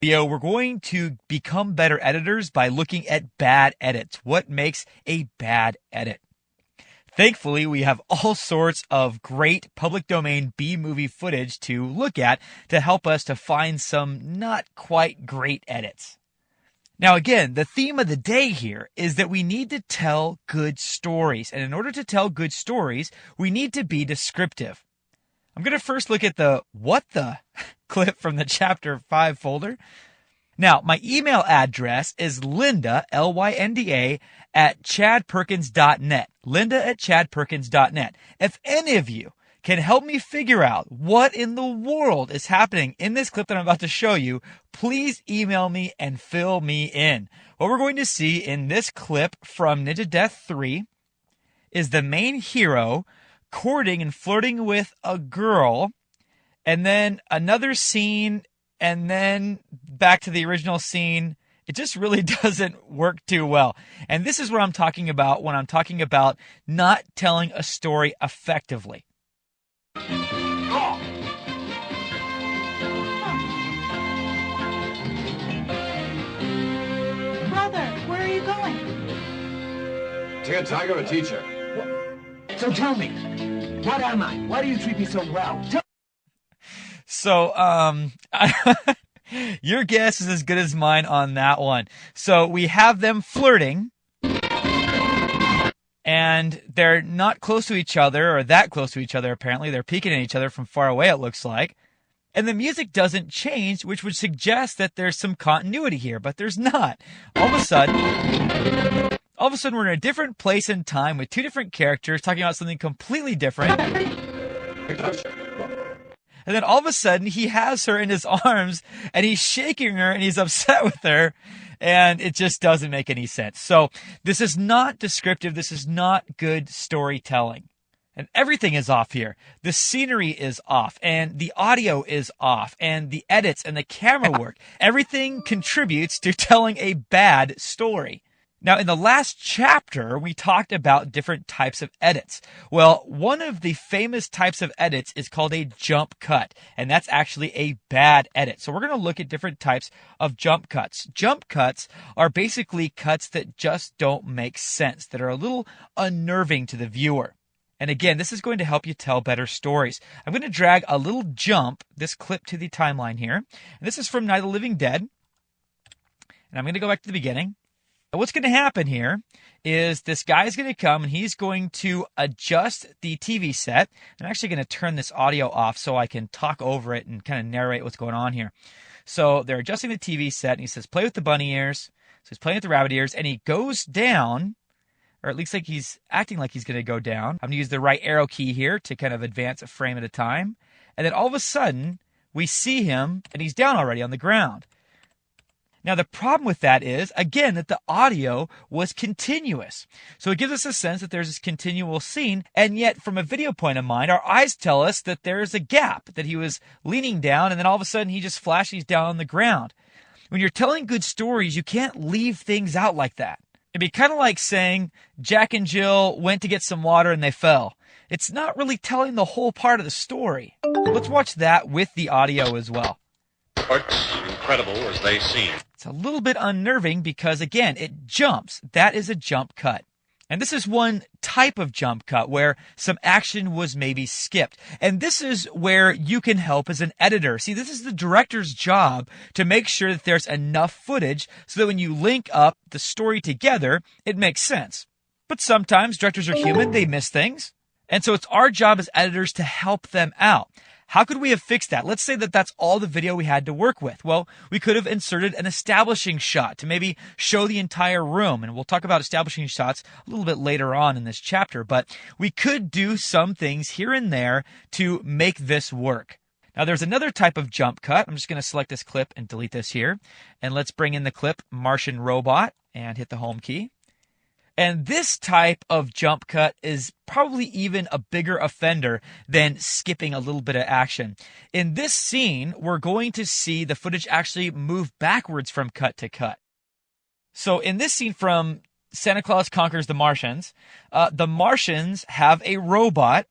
Video, we're going to become better editors by looking at bad edits. What makes a bad edit? Thankfully, we have all sorts of great public domain B-movie footage to look at to help us to find some not quite great edits. Now again, the theme of the day here is that we need to tell good stories. And in order to tell good stories, we need to be descriptive. I'm going to first look at the what the clip from the Chapter 5 folder. Now, my email address is Linda, L-Y-N-D-A, at chadperkins.net. Linda at chadperkins.net. If any of you can help me figure out what in the world is happening in this clip that I'm about to show you, please email me and fill me in. What we're going to see in this clip from Ninja Death 3 is the main hero courting and flirting with a girl, and then another scene, and then back to the original scene. It just really doesn't work too well. And this is what I'm talking about when I'm talking about not telling a story effectively. Oh. Brother, where are you going? To get tiger of a teacher. So tell me, what am I? Why do you treat me so well? So, your guess is as good as mine on that one. So we have them flirting, and they're not close to each other, or that close to each other, apparently. They're peeking at each other from far away, it looks like. And the music doesn't change, which would suggest that there's some continuity here, but there's not. All of a sudden, we're in a different place and time with two different characters talking about something completely different. And then all of a sudden, he has her in his arms, and he's shaking her, and he's upset with her, and it just doesn't make any sense. So this is not descriptive. This is not good storytelling. And everything is off here. The scenery is off, and the audio is off, and the edits and the camera work. Everything contributes to telling a bad story. Now, in the last chapter, we talked about different types of edits. Well, one of the famous types of edits is called a jump cut, and that's actually a bad edit. So we're going to look at different types of jump cuts. Jump cuts are basically cuts that just don't make sense, that are a little unnerving to the viewer. And again, this is going to help you tell better stories. I'm going to drag a little jump, this clip, to the timeline here. And this is from Night of the Living Dead. And I'm going to go back to the beginning. What's going to happen here is this guy is going to come and he's going to adjust the TV set. I'm actually going to turn this audio off so I can talk over it and kind of narrate what's going on here. So they're adjusting the TV set, and he says, play with the bunny ears. So he's playing with the rabbit ears, and he goes down, or it looks like he's acting like he's going to go down. I'm going to use the right arrow key here to kind of advance a frame at a time. And then all of a sudden, we see him, and he's down already on the ground. Now, the problem with that is, again, that the audio was continuous. So it gives us a sense that there's this continual scene, and yet from a video point of mind, our eyes tell us that there's a gap, that he was leaning down, and then all of a sudden he just flashes down on the ground. When you're telling good stories, you can't leave things out like that. It'd be kind of like saying Jack and Jill went to get some water and they fell. It's not really telling the whole part of the story. Let's watch that with the audio as well. Incredible as they seem. It's a little bit unnerving because, again, it jumps. That is a jump cut. And this is one type of jump cut where some action was maybe skipped. And this is where you can help as an editor. See, this is the director's job to make sure that there's enough footage so that when you link up the story together, it makes sense. But sometimes directors are human. They miss things. And so it's our job as editors to help them out. How could we have fixed that? Let's say that that's all the video we had to work with. Well, we could have inserted an establishing shot to maybe show the entire room. And we'll talk about establishing shots a little bit later on in this chapter. But we could do some things here and there to make this work. Now, there's another type of jump cut. I'm just going to select this clip and delete this here. And let's bring in the clip Martian Robot and hit the home key. And this type of jump cut is probably even a bigger offender than skipping a little bit of action. In this scene, we're going to see the footage actually move backwards from cut to cut. So in this scene from Santa Claus Conquers the Martians have a robot,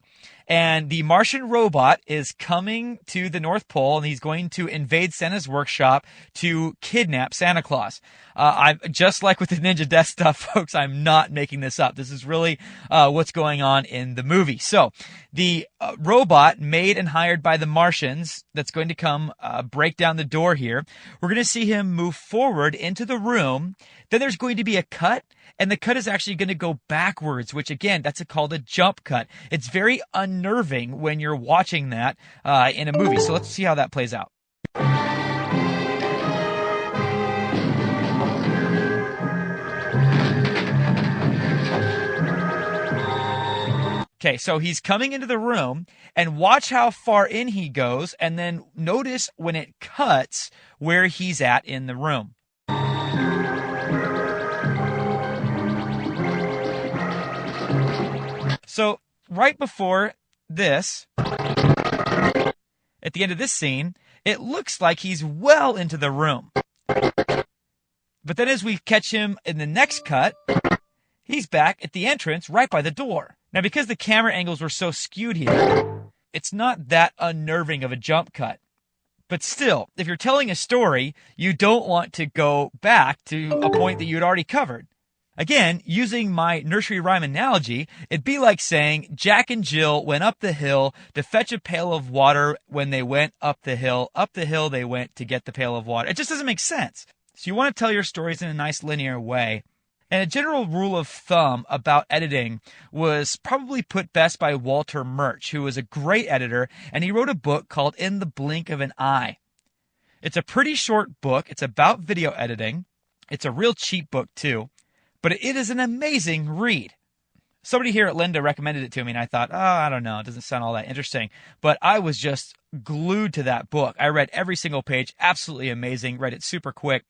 and the Martian robot is coming to the North Pole, and he's going to invade Santa's workshop to kidnap Santa Claus. I'm just like with the Ninja Death stuff, folks. I'm not making this up. This is really what's going on in the movie. So the robot made and hired by the Martians that's going to come break down the door here. We're going to see him move forward into the room. Then there's going to be a cut, and the cut is actually going to go backwards, which again, that's called a jump cut. It's very unnerving when you're watching that in a movie. So let's see how that plays out. Okay, so he's coming into the room, and watch how far in he goes, and then notice when it cuts where he's at in the room. So right before this, at the end of this scene, it looks like he's well into the room. But then as we catch him in the next cut, he's back at the entrance right by the door. Now, because the camera angles were so skewed here, it's not that unnerving of a jump cut. But still, if you're telling a story, you don't want to go back to a point that you'd already covered. Again, using my nursery rhyme analogy, it'd be like saying Jack and Jill went up the hill to fetch a pail of water when they went up the hill they went to get the pail of water. It just doesn't make sense. So you want to tell your stories in a nice linear way. And a general rule of thumb about editing was probably put best by Walter Murch, who was a great editor, and he wrote a book called In the Blink of an Eye. It's a pretty short book. It's about video editing. It's a real cheap book, too. But it is an amazing read. Somebody here at Linda recommended it to me, and I thought, I don't know, it doesn't sound all that interesting. But I was just glued to that book. I read every single page, absolutely amazing, read it super quick.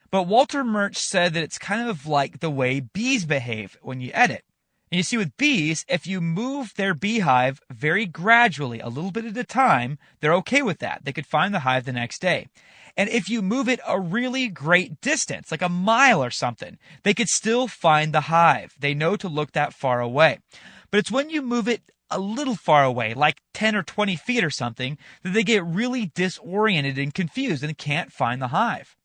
But Walter Murch said that it's kind of like the way bees behave when you edit. And you see, with bees, if you move their beehive very gradually, a little bit at a time, they're okay with that. They could find the hive the next day. And if you move it a really great distance, like a mile or something, they could still find the hive. They know to look that far away. But it's when you move it a little far away, like 10 or 20 feet or something, that they get really disoriented and confused and can't find the hive.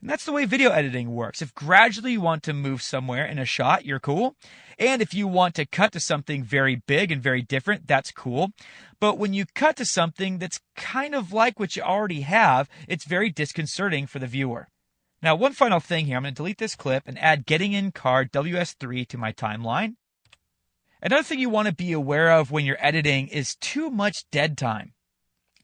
And that's the way video editing works. If gradually you want to move somewhere in a shot, you're cool. And if you want to cut to something very big and very different, that's cool. But when you cut to something that's kind of like what you already have, it's very disconcerting for the viewer. Now, one final thing here. I'm going to delete this clip and add getting in card WS3 to my timeline. Another thing you want to be aware of when you're editing is too much dead time.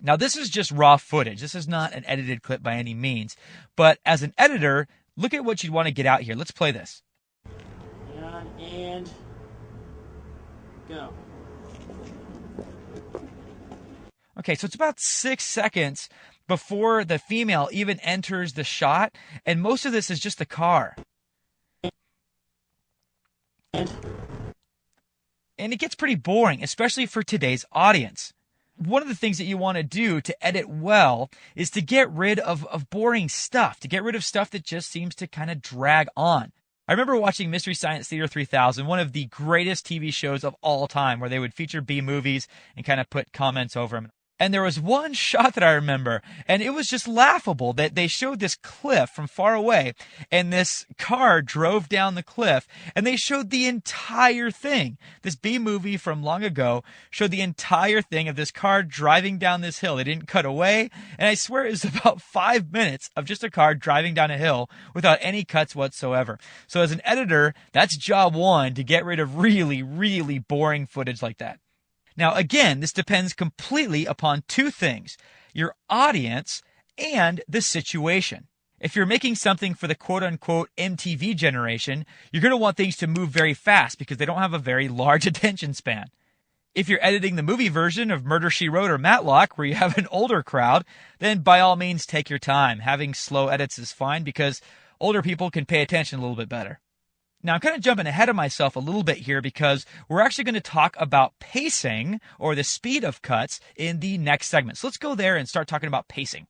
Now, this is just raw footage. This is not an edited clip by any means. But as an editor, look at what you'd want to get out here. Let's play this. And go. Okay, so it's about 6 seconds before the female even enters the shot, and most of this is just the car. And it gets pretty boring, especially for today's audience. One of the things that you want to do to edit well is to get rid of boring stuff, to get rid of stuff that just seems to kind of drag on. I remember watching Mystery Science Theater 3000, one of the greatest TV shows of all time, where they would feature B movies and kind of put comments over them. And there was one shot that I remember, and it was just laughable that they showed this cliff from far away, and this car drove down the cliff, and they showed the entire thing. This B movie from long ago showed the entire thing of this car driving down this hill. They didn't cut away, and I swear it was about 5 minutes of just a car driving down a hill without any cuts whatsoever. So as an editor, that's job one, to get rid of really, really boring footage like that. Now, again, this depends completely upon two things: your audience and the situation. If you're making something for the quote-unquote MTV generation, you're going to want things to move very fast because they don't have a very large attention span. If you're editing the movie version of Murder, She Wrote or Matlock, where you have an older crowd, then by all means take your time. Having slow edits is fine because older people can pay attention a little bit better. Now, I'm kind of jumping ahead of myself a little bit here because we're actually going to talk about pacing, or the speed of cuts, in the next segment. So let's go there and start talking about pacing.